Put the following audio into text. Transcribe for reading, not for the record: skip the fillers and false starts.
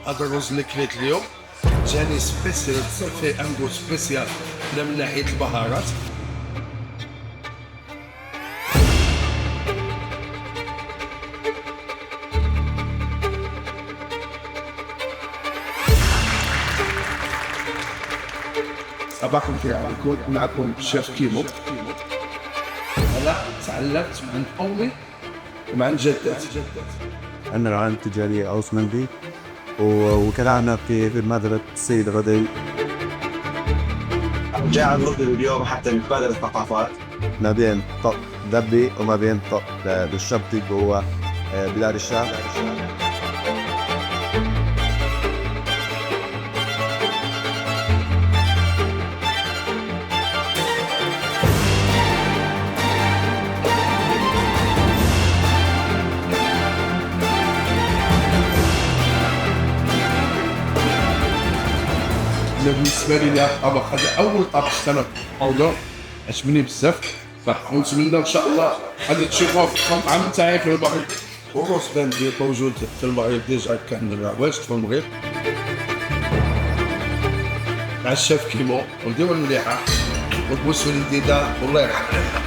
هذا الرز اللي كليت اليوم جاني سبيسيال، فيه انغو سبيسيال لا من ناحيه البهارات. صباح الخير عليكم، معكم الشيف كيمو. انا تعلمت من امي ومع جدتي. أنا رعاية تجارية أوسمندي وكان في مدرسة السيد غدير. جاي على الأردن اليوم حتى نتبادل الثقافات ما بين طق دبي وما بين طق بالشبطي جوا بلاد الشام. بالنسبه لي الطبق هذا اول طبق سنه موضوع عجبني بزاف، فنتمنى ان شاء الله غادي تشوفوه في المطعم تاعي في المغرب. والروز ديال موجود في المغرب ديجا، كان واجد في المغرب مع الشيف كيمو، وديما مليحه وتبوسوا لي والله يرحمها.